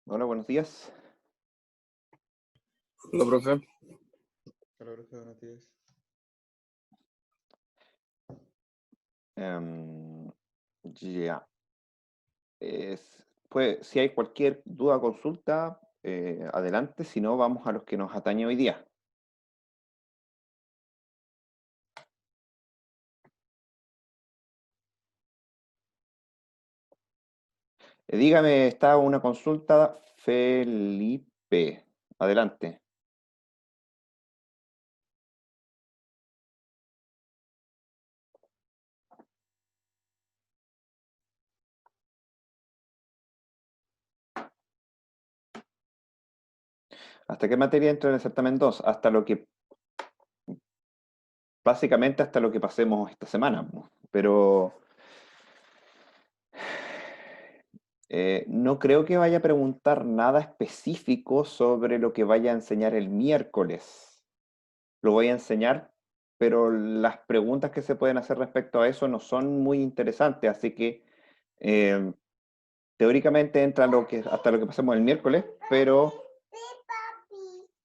Hola, buenos días. Hola, profe. Hola, profe, buenos días. Em, ya. Pues, si hay cualquier duda o consulta, adelante. Si no, vamos a los que nos atañe hoy día. Dígame, está una consulta, Felipe. Adelante. ¿Hasta qué materia entra en el certamen 2? Básicamente hasta lo que pasemos esta semana, po. Pero no creo que vaya a preguntar nada específico sobre lo que vaya a enseñar el miércoles. Lo voy a enseñar, pero las preguntas que se pueden hacer respecto a eso no son muy interesantes, así que eh, teóricamente entra hasta lo que pasemos el miércoles,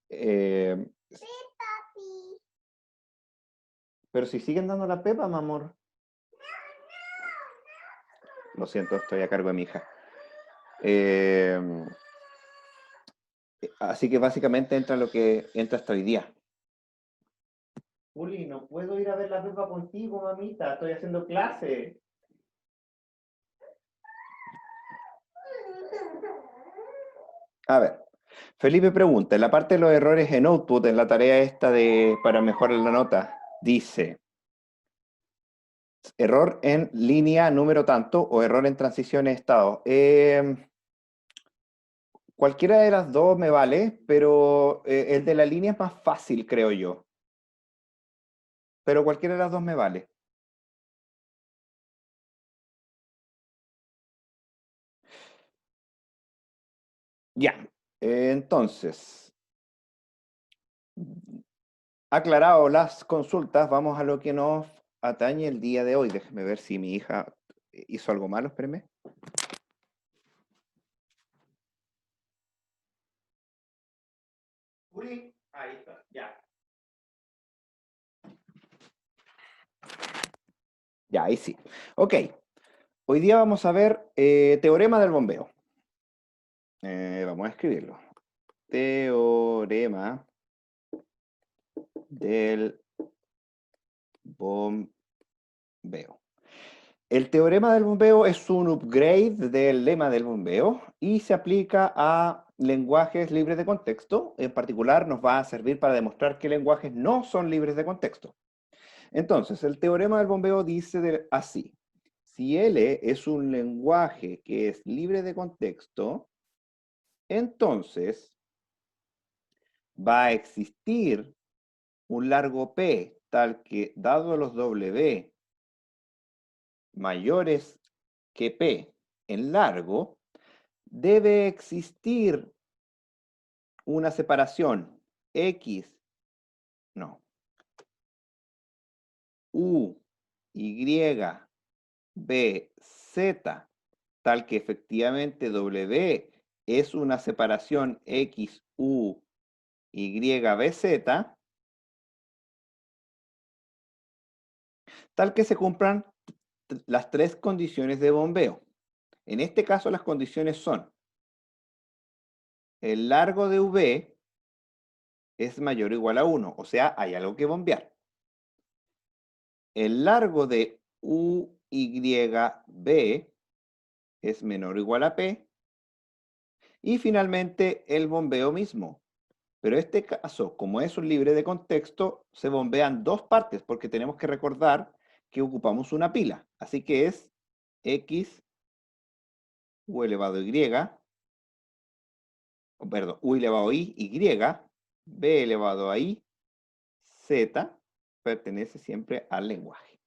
eh, pero si siguen dando la pepa, mi amor. Lo siento, estoy a cargo de mi hija. Eh, Así que básicamente entra lo que entra hasta hoy día. Juli, no puedo ir a ver la pepa contigo, mamita, estoy haciendo clase. A ver, Felipe pregunta, en la parte de los errores en output, en la tarea esta para mejorar la nota, dice, error en línea número tanto o error en transición de estado. Cualquiera de las dos me vale, pero el de la línea es más fácil, creo yo. Pero cualquiera de las dos me vale. Ya, entonces, aclarado las consultas, vamos a lo que nos atañe el día de hoy. Déjeme ver si mi hija hizo algo malo, espéreme. Juli, ahí está, ya. Ya, ahí sí. Ok, hoy día vamos a ver teorema del bombeo. Vamos a escribirlo. Teorema del bombeo. El teorema del bombeo es un upgrade del lema del bombeo y se aplica a lenguajes libres de contexto. En particular, nos va a servir para demostrar que lenguajes no son libres de contexto. Entonces, el teorema del bombeo dice así. Si L es un lenguaje que es libre de contexto, entonces va a existir un largo P tal que, dado los W mayores que P en largo, debe existir una separación X, no, U, Y, B, Z, tal que efectivamente W es una separación X, U, Y, B, Z, tal que se cumplan las tres condiciones de bombeo. En este caso las condiciones son el largo de V es mayor o igual a 1, o sea, hay algo que bombear. El largo de UYB es menor o igual a P. Y finalmente el bombeo mismo. Pero este caso, como es un libre de contexto, se bombean dos partes porque tenemos que recordar que ocupamos una pila. Así que es X U elevado a Y, perdón, U elevado a Y, B elevado a I, Z, pertenece siempre al lenguaje.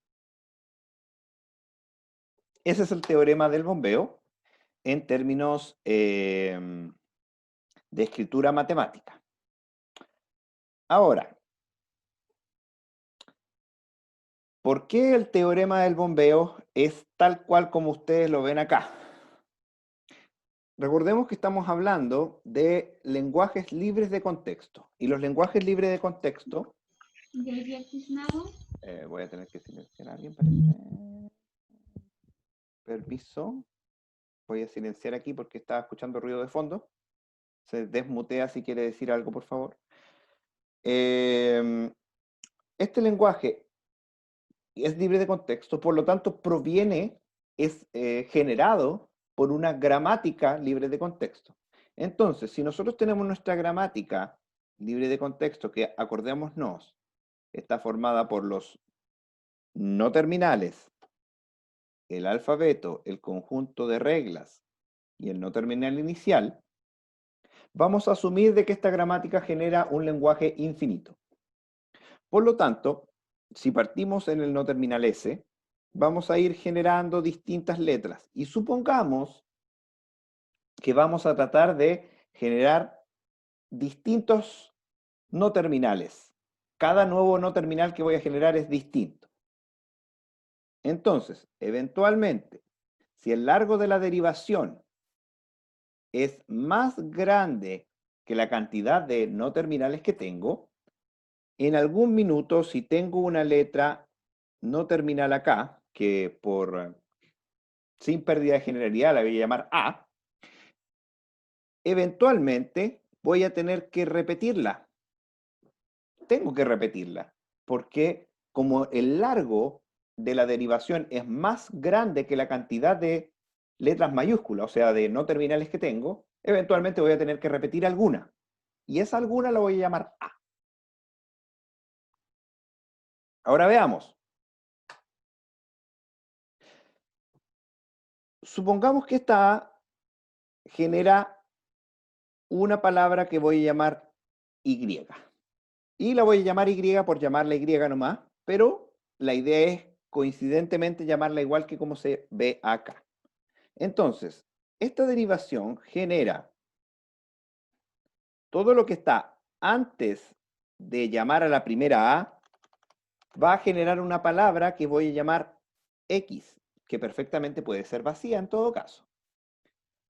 Ese es el teorema del bombeo en términos de escritura matemática. Ahora, ¿por qué el teorema del bombeo es tal cual como ustedes lo ven acá? Recordemos que estamos hablando de lenguajes libres de contexto. Y los lenguajes libres de contexto... voy a tener que silenciar a alguien, parece. Permiso. Voy a silenciar aquí porque estaba escuchando ruido de fondo. Se desmutea si quiere decir algo, por favor. Este lenguaje es libre de contexto, por lo tanto es generado por una gramática libre de contexto. Entonces, si nosotros tenemos nuestra gramática libre de contexto, que acordémonos, está formada por los no terminales, el alfabeto, el conjunto de reglas y el no terminal inicial, vamos a asumir de que esta gramática genera un lenguaje infinito. Por lo tanto, si partimos en el no terminal S, vamos a ir generando distintas letras. Y supongamos que vamos a tratar de generar distintos no terminales. Cada nuevo no terminal que voy a generar es distinto. Entonces, eventualmente, si el largo de la derivación es más grande que la cantidad de no terminales que tengo, en algún minuto, si tengo una letra no terminal acá, que sin pérdida de generalidad la voy a llamar A, eventualmente voy a tener que repetirla. Tengo que repetirla, porque como el largo de la derivación es más grande que la cantidad de letras mayúsculas, o sea, de no terminales que tengo, eventualmente voy a tener que repetir alguna. Y esa alguna la voy a llamar A. Ahora veamos. Supongamos que esta A genera una palabra que voy a llamar Y. Y la voy a llamar Y por llamarla Y nomás, pero la idea es coincidentemente llamarla igual que como se ve acá. Entonces, esta derivación genera todo lo que está antes de llamar a la primera A, va a generar una palabra que voy a llamar X, que perfectamente puede ser vacía en todo caso.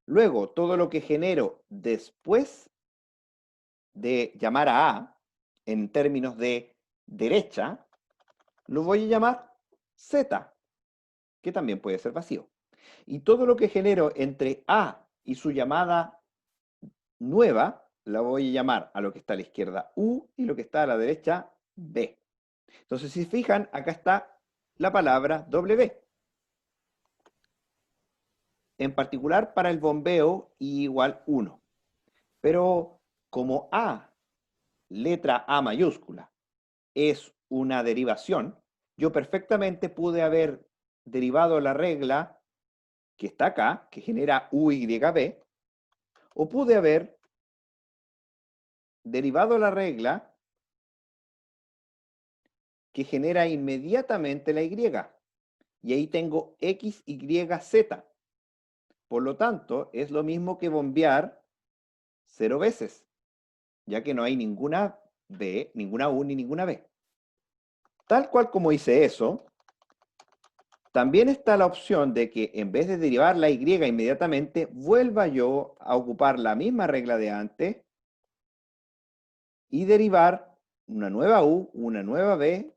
Luego, todo lo que genero después de llamar a A, en términos de derecha, lo voy a llamar Z, que también puede ser vacío. Y todo lo que genero entre A y su llamada nueva, la voy a llamar a lo que está a la izquierda U y lo que está a la derecha B. Entonces, si se fijan, acá está la palabra W. En particular para el bombeo, I igual 1. Pero como A, letra A mayúscula, es una derivación, yo perfectamente pude haber derivado la regla que está acá, que genera UYB, o pude haber derivado la regla que genera inmediatamente la Y. Y ahí tengo XYZ. Por lo tanto, es lo mismo que bombear 0 veces, ya que no hay ninguna B, ninguna U ni ninguna B. Tal cual como hice eso, también está la opción de que en vez de derivar la Y inmediatamente, vuelva yo a ocupar la misma regla de antes y derivar una nueva U, una nueva B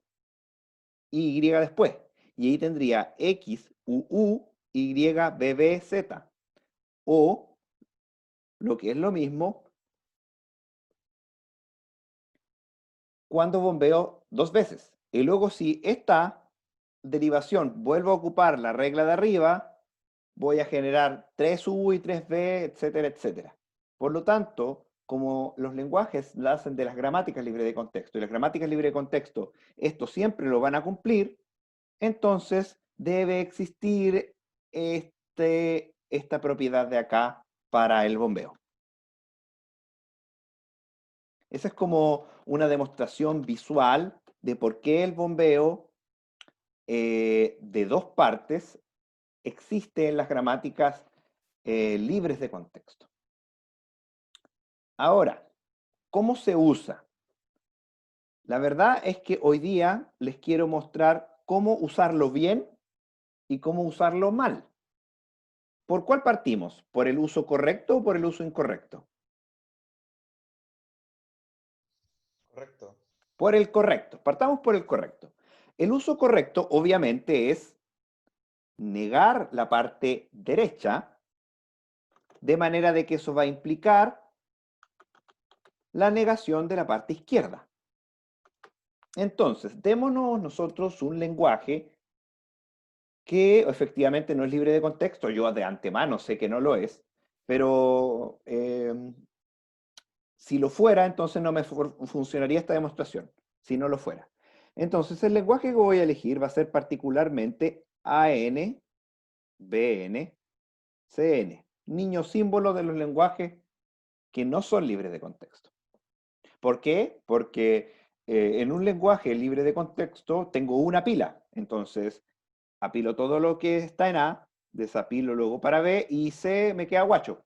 y Y después. Y ahí tendría X, UU, Y, BB, Z. O, lo que es lo mismo, cuando bombeo 2 veces. Y luego si esta derivación vuelvo a ocupar la regla de arriba, voy a generar 3U y 3B, etcétera, etcétera. Por lo tanto, como los lenguajes nacen de las gramáticas libres de contexto y las gramáticas libres de contexto, esto siempre lo van a cumplir, entonces debe existir esta propiedad de acá para el bombeo. Esa es como una demostración visual de por qué el bombeo de 2 partes existe en las gramáticas libres de contexto. Ahora, ¿cómo se usa? La verdad es que hoy día les quiero mostrar cómo usarlo bien y cómo usarlo mal. ¿Por cuál partimos? ¿Por el uso correcto o por el uso incorrecto? Correcto. Por el correcto. Partamos por el correcto. El uso correcto, obviamente, es negar la parte derecha, de manera de que eso va a implicar la negación de la parte izquierda. Entonces, démonos nosotros un lenguaje que efectivamente no es libre de contexto. Yo de antemano sé que no lo es, pero si lo fuera, entonces no me funcionaría esta demostración, si no lo fuera. Entonces, el lenguaje que voy a elegir va a ser particularmente AN, BN, CN, niño símbolo de los lenguajes que no son libres de contexto. ¿Por qué? Porque en un lenguaje libre de contexto tengo una pila, entonces apilo todo lo que está en A, desapilo luego para B y C me queda guacho.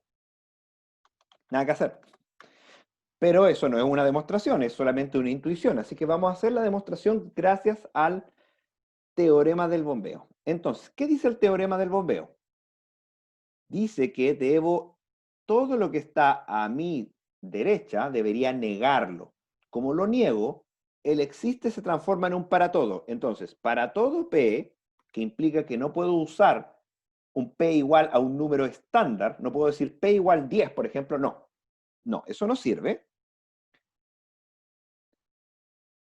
Nada que hacer. Pero eso no es una demostración, es solamente una intuición. Así que vamos a hacer la demostración gracias al teorema del bombeo. Entonces, ¿qué dice el teorema del bombeo? Dice que todo lo que está a mi derecha, debería negarlo. Como lo niego, el existe se transforma en un para todo. Entonces, para todo P, que implica que no puedo usar un P igual a un número estándar, no puedo decir P igual 10, por ejemplo, no. No, eso no sirve.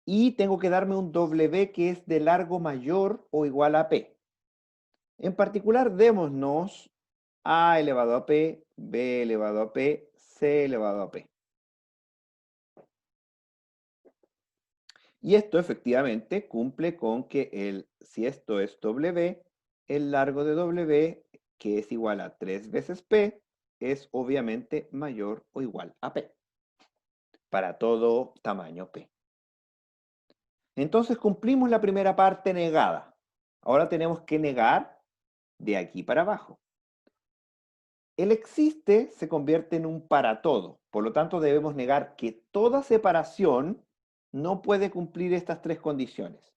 Y tengo que darme un W que es de largo mayor o igual a P. En particular, démonos A elevado a P, B elevado a P, C elevado a P. Y esto efectivamente cumple con que si esto es W, el largo de W, que es igual a 3 veces P, es obviamente mayor o igual a P, para todo tamaño P. Entonces cumplimos la primera parte negada. Ahora tenemos que negar de aquí para abajo. El existe se convierte en un para todo. Por lo tanto, debemos negar que toda separación no puede cumplir estas tres condiciones.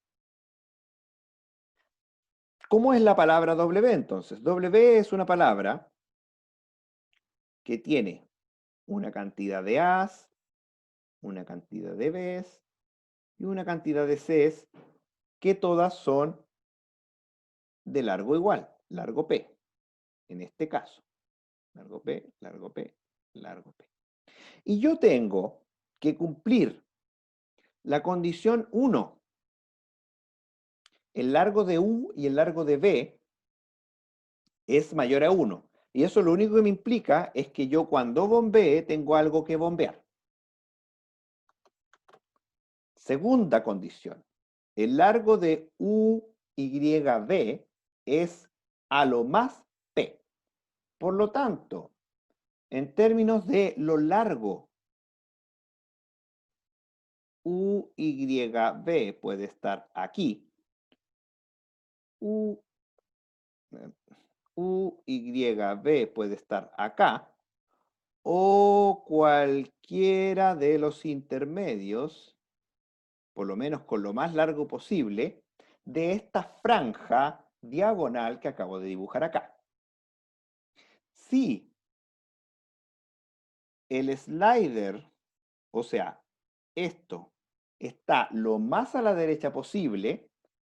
¿Cómo es la palabra W entonces? W es una palabra que tiene una cantidad de A's, una cantidad de B's y una cantidad de C's que todas son de largo igual, largo P, en este caso. Largo P, largo P, largo P. Y yo tengo que cumplir la condición 1. El largo de U y el largo de B es mayor a 1. Y eso lo único que me implica es que yo cuando bombee tengo algo que bombear. Segunda condición. El largo de UYB es a lo más P. Por lo tanto, en términos de lo largo, UYB puede estar aquí. UYB puede estar acá. O cualquiera de los intermedios, por lo menos con lo más largo posible, de esta franja diagonal que acabo de dibujar acá. Si el slider, o sea, esto, está lo más a la derecha posible,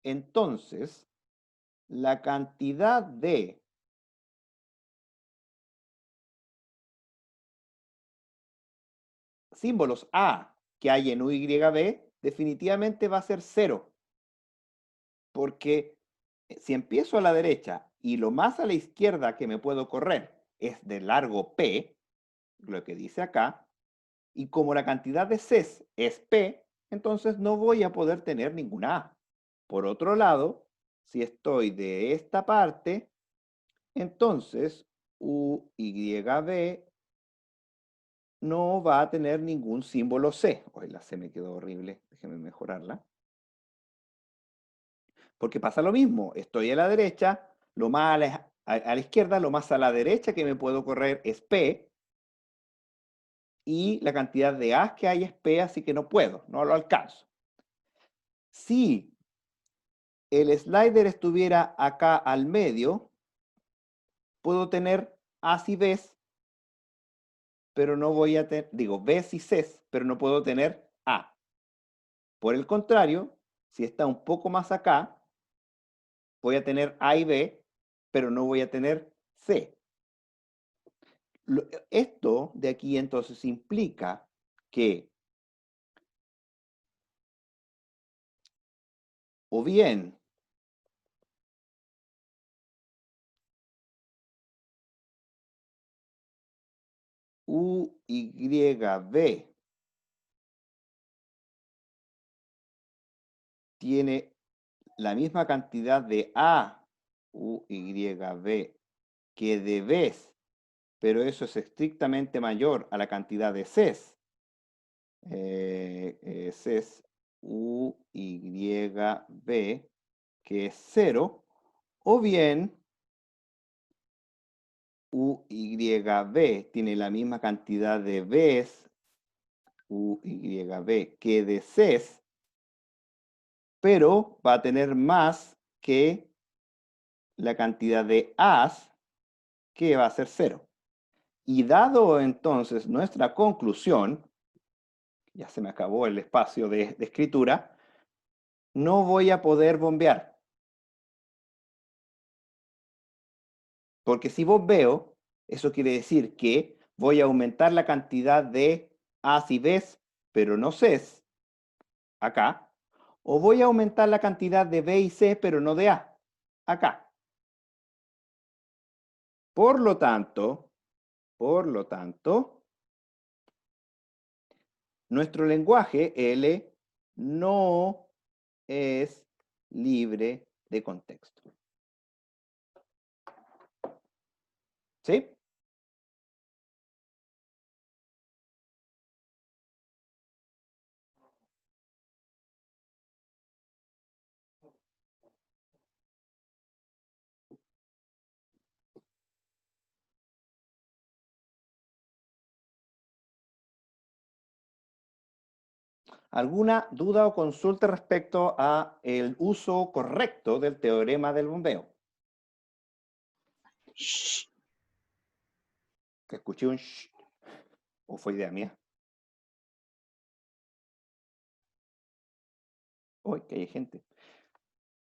entonces la cantidad de símbolos A que hay en UYB definitivamente va a ser 0. Porque si empiezo a la derecha y lo más a la izquierda que me puedo correr es de largo P, lo que dice acá, y como la cantidad de Cs es P, entonces no voy a poder tener ninguna A. Por otro lado, si estoy de esta parte, entonces UYB no va a tener ningún símbolo C. Hoy la C me quedó horrible, déjenme mejorarla. Porque pasa lo mismo, estoy a la derecha, lo más a la izquierda, lo más a la derecha que me puedo correr es P, y la cantidad de A's que hay es P, así que no puedo, no lo alcanzo. Si el slider estuviera acá al medio, puedo tener A's y B's, pero no voy a tener, digo, B's y C's, pero no puedo tener A. Por el contrario, si está un poco más acá, voy a tener A y B, pero no voy a tener C. Esto de aquí entonces implica que o bien UYB tiene la misma cantidad de A, UYB, que de B's, pero eso es estrictamente mayor a la cantidad de C's. C's UYB, que es 0, o bien UYB tiene la misma cantidad de B's, UYB, que de C's, pero va a tener más que la cantidad de A's, que va a ser 0. Y dado entonces nuestra conclusión, ya se me acabó el espacio de escritura, no voy a poder bombear. Porque si bombeo, eso quiere decir que voy a aumentar la cantidad de A's y B's, pero no C's, acá. O voy a aumentar la cantidad de B y C, pero no de A, acá. Por lo tanto, nuestro lenguaje L no es libre de contexto. ¿Sí? ¿Alguna duda o consulta respecto a el uso correcto del teorema del bombeo? Shh. ¿Escuché un shh? ¿O fue idea mía? Uy, que hay gente.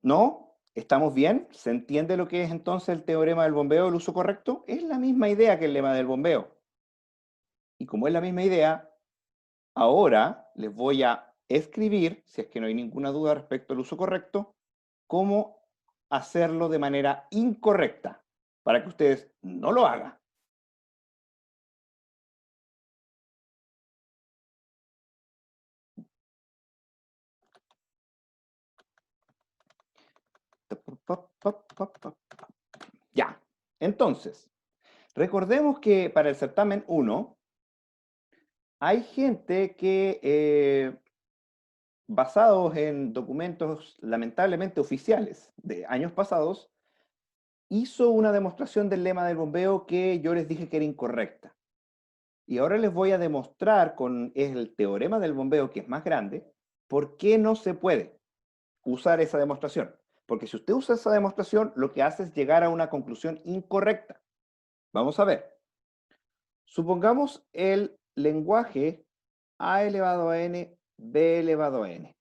¿No? ¿Estamos bien? ¿Se entiende lo que es entonces el teorema del bombeo, el uso correcto? Es la misma idea que el lema del bombeo. Y como es la misma idea, ahora les voy a escribir, si es que no hay ninguna duda respecto al uso correcto, cómo hacerlo de manera incorrecta, para que ustedes no lo hagan. Ya, entonces, recordemos que para el certamen 1 hay gente que, basados en documentos lamentablemente oficiales de años pasados, hizo una demostración del lema del bombeo que yo les dije que era incorrecta. Y ahora les voy a demostrar con el teorema del bombeo, que es más grande, por qué no se puede usar esa demostración. Porque si usted usa esa demostración, lo que hace es llegar a una conclusión incorrecta. Vamos a ver. Supongamos el lenguaje a elevado a n, b elevado a n.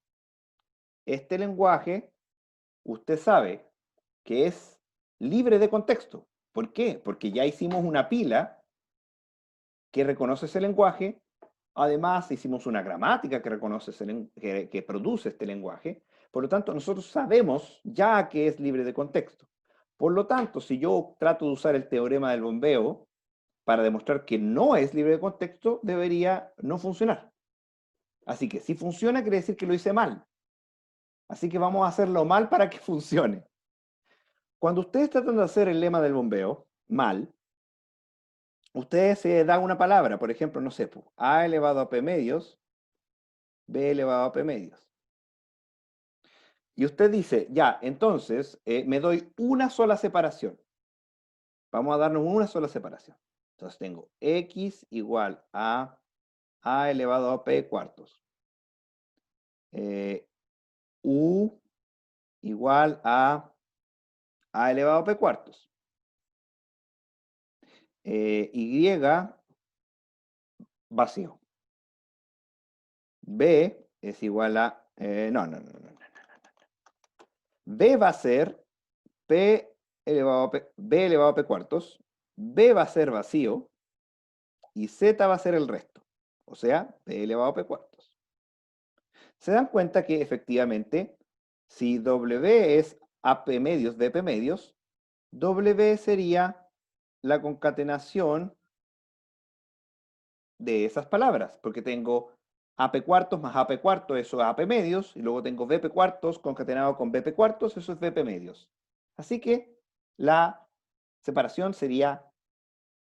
Este lenguaje, usted sabe que es libre de contexto. ¿Por qué? Porque ya hicimos una pila que reconoce ese lenguaje. Además, hicimos una gramática que reconoce que produce este lenguaje. Por lo tanto, nosotros sabemos ya que es libre de contexto. Por lo tanto, si yo trato de usar el teorema del bombeo para demostrar que no es libre de contexto, debería no funcionar. Así que si funciona, quiere decir que lo hice mal. Así que vamos a hacerlo mal para que funcione. Cuando ustedes tratan de hacer el lema del bombeo mal, ustedes se dan una palabra, por ejemplo, no sé, A elevado a P medios, B elevado a P medios. Y usted dice, ya, entonces me doy una sola separación. Vamos a darnos una sola separación. Entonces tengo X igual a elevado a P cuartos. U igual a elevado a P cuartos. Y vacío. B es igual a... no. B va a ser B elevado a P cuartos. B va a ser vacío. Y Z va a ser el resto. O sea, P elevado a P cuartos. Se dan cuenta que efectivamente, si W es AP medios, BP medios, W sería la concatenación de esas palabras, porque tengo AP cuartos más AP cuartos, eso es AP medios, y luego tengo BP cuartos concatenado con BP cuartos, eso es BP medios. Así que la separación sería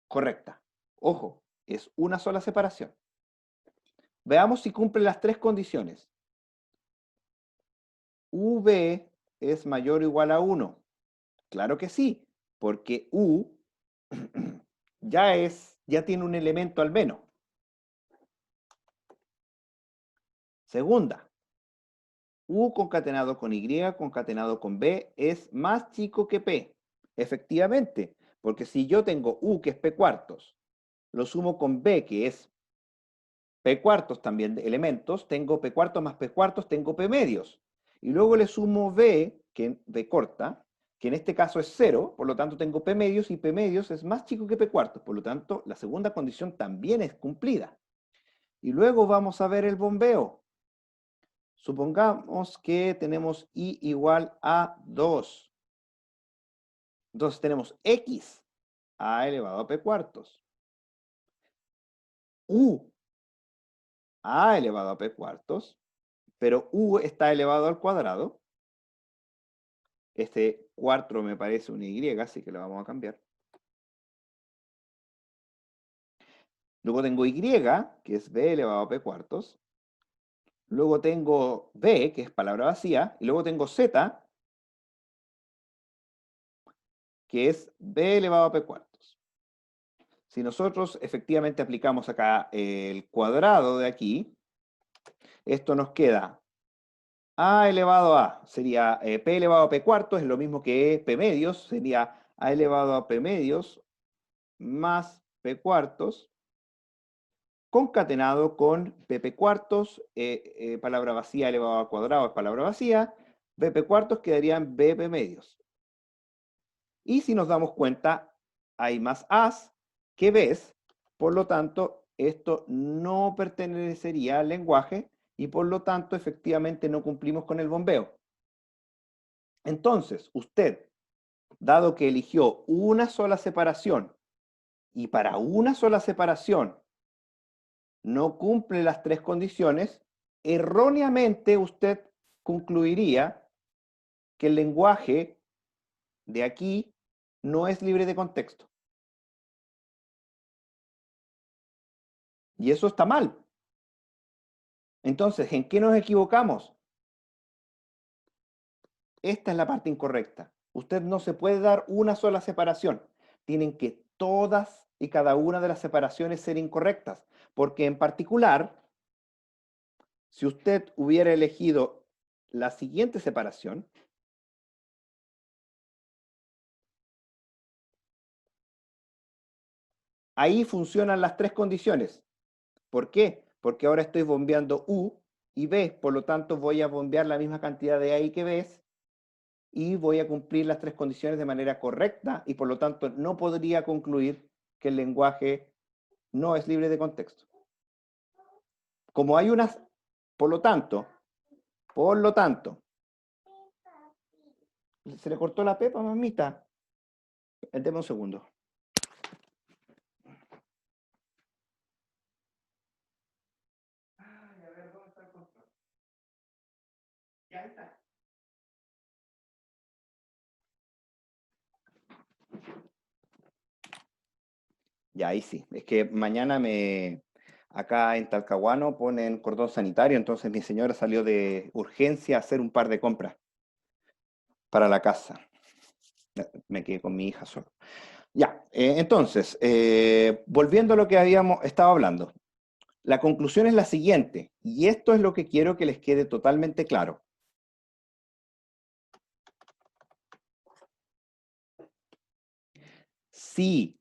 correcta. Ojo, es una sola separación. Veamos si cumple las tres condiciones. V es mayor o igual a 1. Claro que sí, porque U ya tiene un elemento al menos. Segunda, U concatenado con Y concatenado con B es más chico que P. Efectivamente, porque si yo tengo U que es P cuartos, lo sumo con B que es P cuartos también de elementos, tengo P cuartos más P cuartos, tengo P medios. Y luego le sumo B, que B corta, que en este caso es 0, por lo tanto tengo P medios y P medios es más chico que P cuartos, por lo tanto la segunda condición también es cumplida. Y luego vamos a ver el bombeo. Supongamos que tenemos I igual a 2. Entonces tenemos X a elevado a P cuartos. U a elevado a P cuartos, pero U está elevado al cuadrado. Este cuarto me parece una Y, así que lo vamos a cambiar. Luego tengo Y, que es B elevado a P cuartos. Luego tengo B, que es palabra vacía. Y luego tengo Z, que es B elevado a P cuartos. Si nosotros efectivamente aplicamos acá el cuadrado de aquí, esto nos queda A elevado a, sería P elevado a P cuartos, es lo mismo que P medios, sería A elevado a P medios más P cuartos, concatenado con PP cuartos, palabra vacía elevado al cuadrado es palabra vacía, BP cuartos quedarían BP medios. Y si nos damos cuenta, hay más A's que B's, por lo tanto, esto no pertenecería al lenguaje y por lo tanto, efectivamente, no cumplimos con el bombeo. Entonces, usted, dado que eligió una sola separación y para una sola separación no cumple las tres condiciones, erróneamente usted concluiría que el lenguaje de aquí no es libre de contexto. Y eso está mal. Entonces, ¿en qué nos equivocamos? Esta es la parte incorrecta. Usted no se puede dar una sola separación. Tienen que todas y cada una de las separaciones ser incorrectas. Porque en particular, si usted hubiera elegido la siguiente separación, ahí funcionan las tres condiciones. ¿Por qué? Porque ahora estoy bombeando U y B, por lo tanto voy a bombear la misma cantidad de A y que B y voy a cumplir las tres condiciones de manera correcta y por lo tanto no podría concluir que el lenguaje no es libre de contexto. Como hay unas, por lo tanto, se le cortó la pepa, mamita. Deme un segundo. Ay, a ver, ¿dónde está el control? Ya está. Ya, ahí sí. Es que mañana acá en Talcahuano ponen cordón sanitario, entonces mi señora salió de urgencia a hacer un par de compras para la casa. Me quedé con mi hija solo. Ya, entonces, volviendo a lo que habíamos estado hablando. La conclusión es la siguiente, y esto es lo que quiero que les quede totalmente claro. Si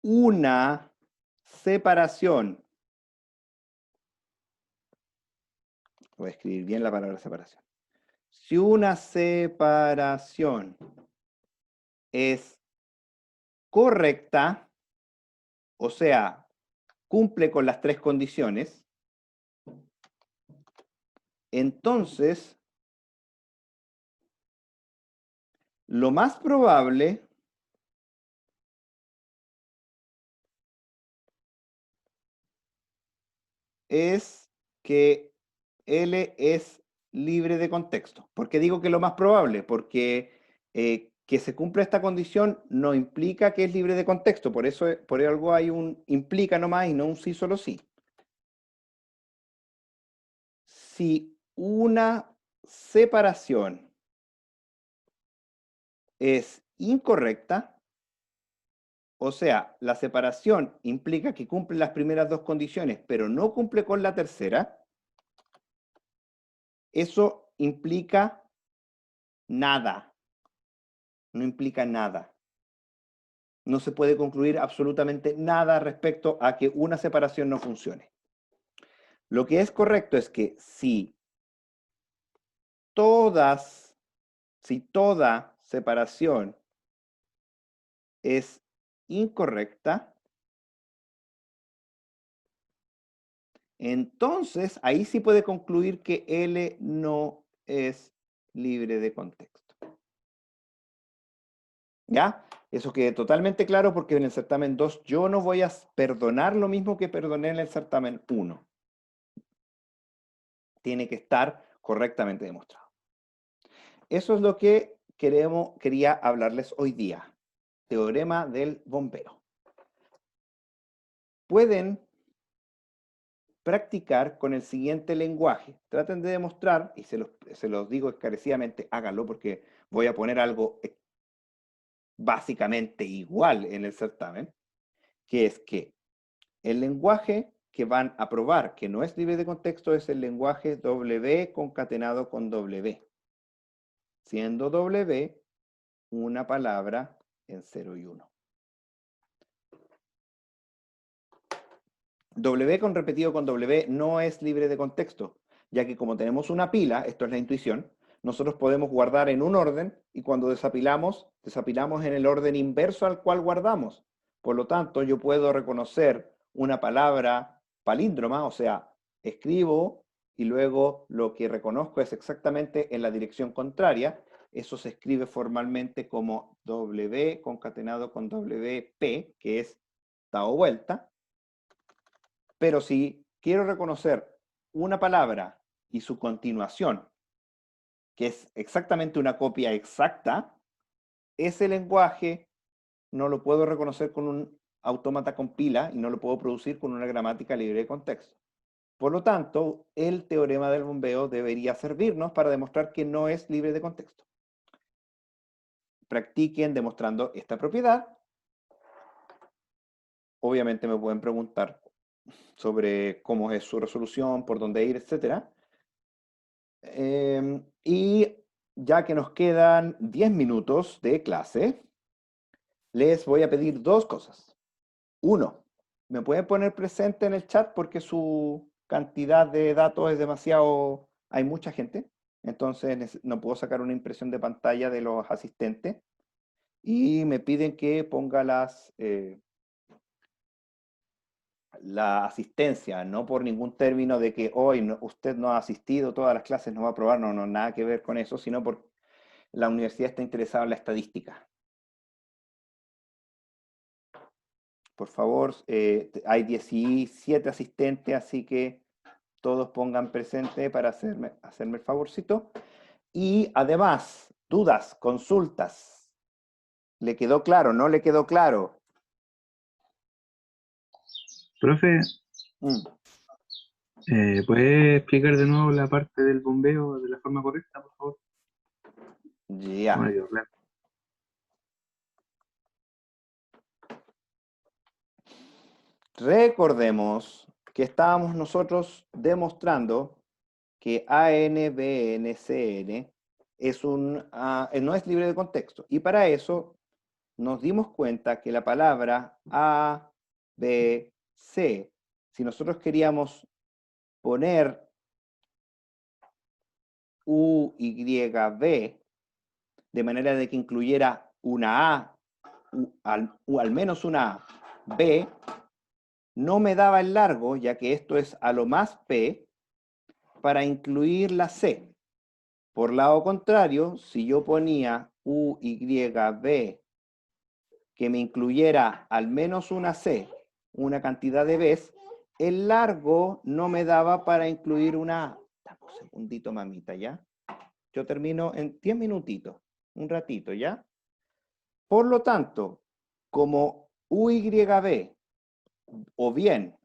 una separación, voy a escribir bien la palabra separación. Si una separación es correcta, o sea, cumple con las tres condiciones, entonces lo más probable es que L es libre de contexto. ¿Por qué digo que lo más probable? Porque que se cumpla esta condición no implica que es libre de contexto. Por eso, por algo hay un implica nomás y no un sí, solo sí. Si una separación es incorrecta, o sea, la separación implica que cumple las primeras dos condiciones, pero no cumple con la tercera, eso implica nada. No implica nada. No se puede concluir absolutamente nada respecto a que una separación no funcione. Lo que es correcto es que si toda separación es incorrecta, entonces ahí sí puede concluir que L no es libre de contexto. ¿Ya? Eso quede totalmente claro porque en el certamen 2 yo no voy a perdonar lo mismo que perdoné en el certamen 1. Tiene que estar correctamente demostrado. Eso es lo que quería hablarles hoy día. Teorema del bombeo. Pueden practicar con el siguiente lenguaje. Traten de demostrar, y se los digo encarecidamente, háganlo porque voy a poner algo básicamente igual en el certamen, que es que el lenguaje que van a probar que no es libre de contexto es el lenguaje W concatenado con W, siendo W una palabra en 0 y 1. W con repetido con W no es libre de contexto, ya que como tenemos una pila, esto es la intuición, nosotros podemos guardar en un orden y cuando desapilamos en el orden inverso al cual guardamos. Por lo tanto, yo puedo reconocer una palabra palíndroma, o sea, escribo y luego lo que reconozco es exactamente en la dirección contraria. Eso se escribe formalmente como W concatenado con WP, que es dado vuelta. Pero si quiero reconocer una palabra y su continuación, que es exactamente una copia exacta, ese lenguaje no lo puedo reconocer con un autómata con pila y no lo puedo producir con una gramática libre de contexto. Por lo tanto, el teorema del bombeo debería servirnos para demostrar que no es libre de contexto. Practiquen demostrando esta propiedad. Obviamente me pueden preguntar sobre cómo es su resolución, por dónde ir, etc. Y ya que nos quedan 10 minutos de clase, les voy a pedir dos cosas. Uno, ¿me pueden poner presente en el chat porque su cantidad de datos es demasiado, hay mucha gente, entonces no puedo sacar una impresión de pantalla de los asistentes y me piden que ponga la asistencia, no por ningún término de que hoy usted no ha asistido, todas las clases no va a aprobar, no, nada que ver con eso, sino por la universidad está interesada en la estadística. Por favor, hay 17 asistentes, así que todos pongan presente para hacerme el favorcito. Y además, dudas, consultas. ¿Le quedó claro? ¿No le quedó claro? Profe, Mm, ¿puede explicar de nuevo la parte del bombeo de la forma correcta, por favor? ya. Bueno, claro. Recordemos que estábamos nosotros demostrando que ANBNCN es no es libre de contexto. Y para eso nos dimos cuenta que la palabra A, B, C, si nosotros queríamos poner U, Y, B, de manera de que incluyera una A, o al menos una A, B, no me daba el largo, ya que esto es a lo más P, para incluir la C. Por lado contrario, si yo ponía U, Y, B, que me incluyera al menos una C, una cantidad de Bs, el largo no me daba para incluir una A. Dame un segundito, mamita, ¿ya? Yo termino en 10 minutitos, un ratito, ¿ya? Por lo tanto, como UYB, o bien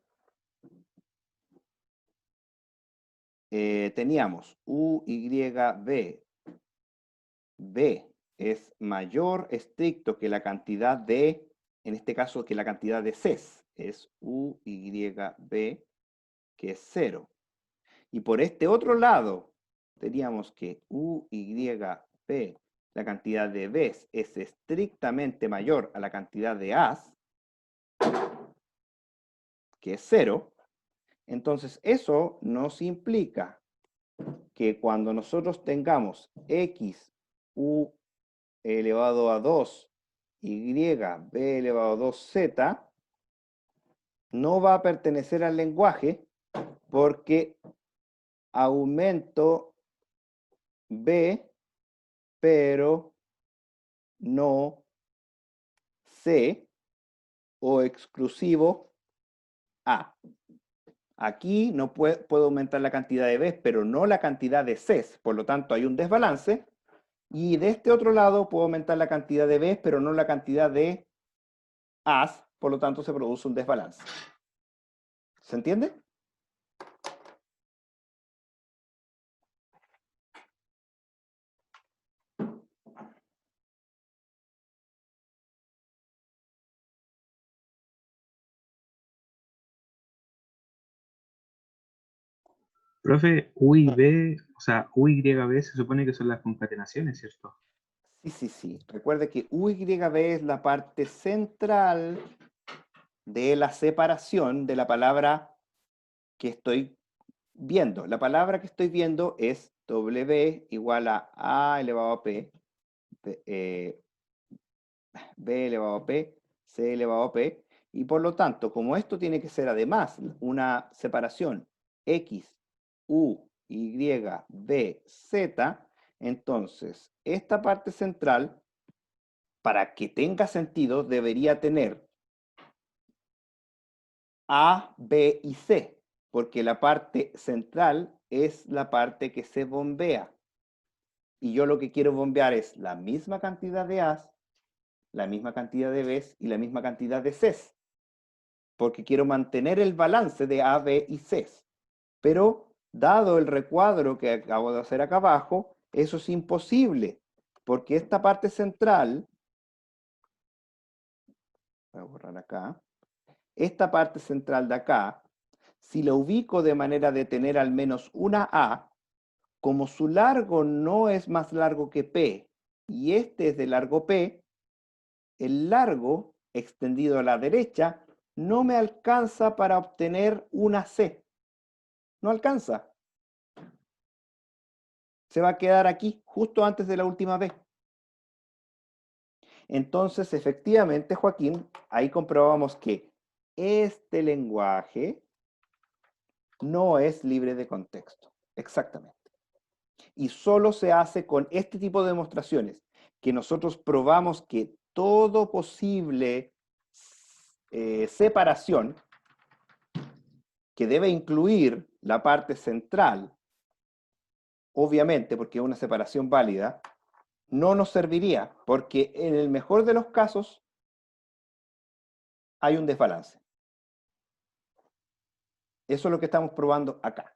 teníamos UYB, B es mayor estricto que la cantidad de, en este caso, que la cantidad de Cs, es UYB, que es 0. Y por este otro lado, teníamos que UYB, la cantidad de Bs, es estrictamente mayor a la cantidad de As, que es 0. Entonces, eso nos implica que cuando nosotros tengamos x, u elevado a 2, y, b elevado a 2z, no va a pertenecer al lenguaje porque aumento b, pero no c, o exclusivo a. Aquí no puedo aumentar la cantidad de b's, pero no la cantidad de c's. Por lo tanto, hay un desbalance. Y de este otro lado puedo aumentar la cantidad de b's, pero no la cantidad de a's. Por lo tanto, se produce un desbalance. ¿Se entiende? Profe, U y B, o sea, U y B se supone que son las concatenaciones, ¿cierto? Sí, sí, sí. Recuerde que UYB es la parte central de la separación de la palabra que estoy viendo. La palabra que estoy viendo es W igual a elevado a P, B elevado a P, C elevado a P, y por lo tanto, como esto tiene que ser además una separación X, U, Y, B, Z, entonces esta parte central, para que tenga sentido, debería tener A, B y C, porque la parte central es la parte que se bombea. Y yo lo que quiero bombear es la misma cantidad de A's, la misma cantidad de B's y la misma cantidad de C's, porque quiero mantener el balance de A, B y C's. Pero, dado el recuadro que acabo de hacer acá abajo, eso es imposible, porque esta parte central, voy a borrar acá, esta parte central de acá, si la ubico de manera de tener al menos una A, como su largo no es más largo que P, y este es de largo P, el largo extendido a la derecha no me alcanza para obtener una C. No alcanza. Se va a quedar aquí, justo antes de la última B. Entonces, efectivamente, Joaquín, ahí comprobamos que este lenguaje no es libre de contexto. Exactamente. Y solo se hace con este tipo de demostraciones, que nosotros probamos que todo posible separación, que debe incluir la parte central, obviamente, porque es una separación válida, no nos serviría, porque en el mejor de los casos hay un desbalance. Eso es lo que estamos probando acá.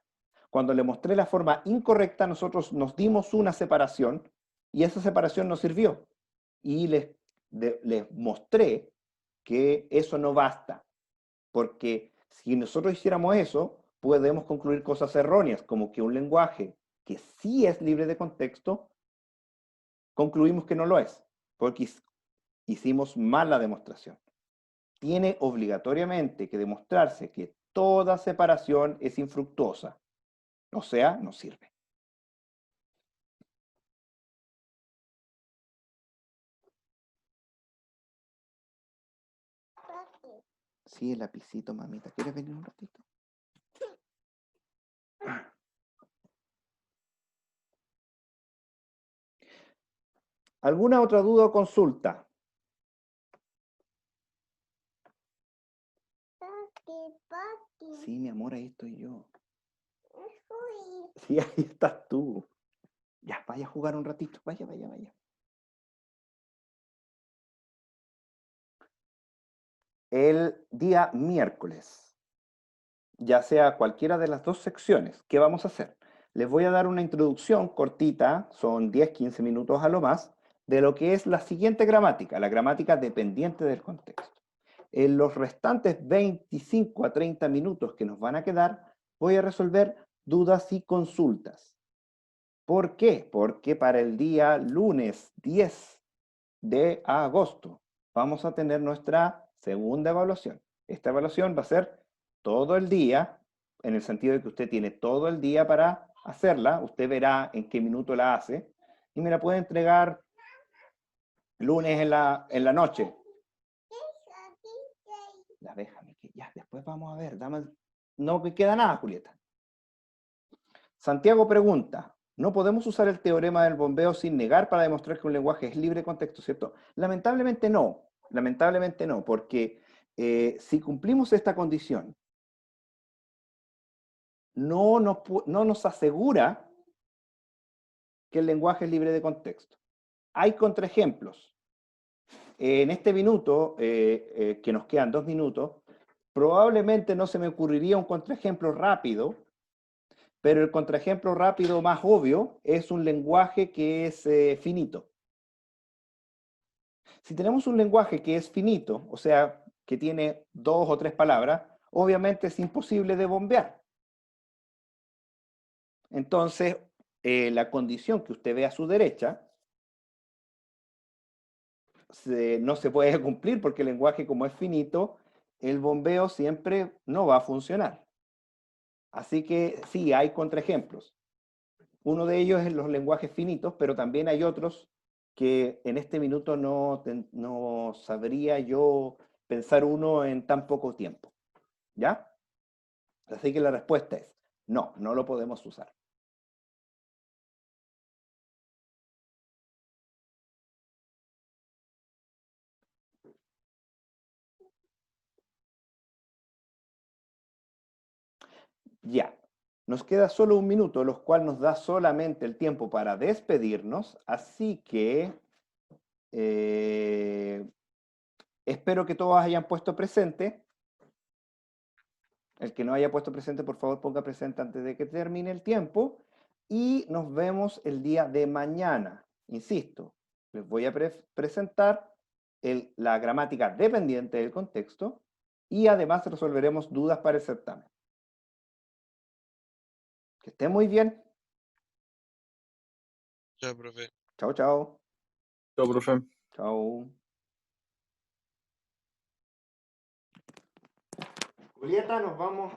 Cuando le mostré la forma incorrecta, nosotros nos dimos una separación y esa separación nos sirvió. Y les mostré que eso no basta, porque si nosotros hiciéramos eso, podemos concluir cosas erróneas, como que un lenguaje que sí es libre de contexto, concluimos que no lo es, porque hicimos mal la demostración. Tiene obligatoriamente que demostrarse que toda separación es infructuosa. O sea, no sirve. Sí, el lapicito, mamita. ¿Quieres venir un ratito? ¿Alguna otra duda o consulta? Sí, mi amor, ahí estoy yo. Sí, ahí estás tú. Ya, vaya a jugar un ratito. Vaya, vaya, vaya. El día miércoles, ya sea cualquiera de las dos secciones, ¿qué vamos a hacer? Les voy a dar una introducción cortita, son 10-15 minutos a lo más, de lo que es la siguiente gramática, la gramática dependiente del contexto. En los restantes 25 a 30 minutos que nos van a quedar, voy a resolver dudas y consultas. ¿Por qué? Porque para el día lunes 10 de agosto vamos a tener nuestra segunda evaluación. Esta evaluación va a ser todo el día, en el sentido de que usted tiene todo el día para hacerla, usted verá en qué minuto la hace, y me la puede entregar lunes en la noche. Ya déjame que ya, después vamos a ver, no me queda nada, Julieta. Santiago pregunta, ¿no podemos usar el teorema del bombeo sin negar para demostrar que un lenguaje es libre de contexto, cierto? Lamentablemente no, porque si cumplimos esta condición, no nos asegura que el lenguaje es libre de contexto. Hay contraejemplos. En este minuto, que nos quedan 2 minutos, probablemente no se me ocurriría un contraejemplo rápido, pero el contraejemplo rápido más obvio es un lenguaje que es finito. Si tenemos un lenguaje que es finito, o sea, que tiene 2 o 3 palabras, obviamente es imposible de bombear. Entonces, la condición que usted ve a su derecha no se puede cumplir porque el lenguaje, como es finito, el bombeo siempre no va a funcionar. Así que sí, hay contraejemplos. Uno de ellos es los lenguajes finitos, pero también hay otros que en este minuto no sabría yo pensar uno en tan poco tiempo. ¿Ya? Así que la respuesta es no, no lo podemos usar. Ya. Nos queda solo 1 minuto, lo cual nos da solamente el tiempo para despedirnos, así que espero que todos hayan puesto presente. El que no haya puesto presente, por favor, ponga presente antes de que termine el tiempo. Y nos vemos el día de mañana. Insisto, les voy a presentar la gramática dependiente del contexto y además resolveremos dudas para el certamen. Que estén muy bien. Chao, profe. Chao, chao. Chao, profe. Chao. Julieta, nos vamos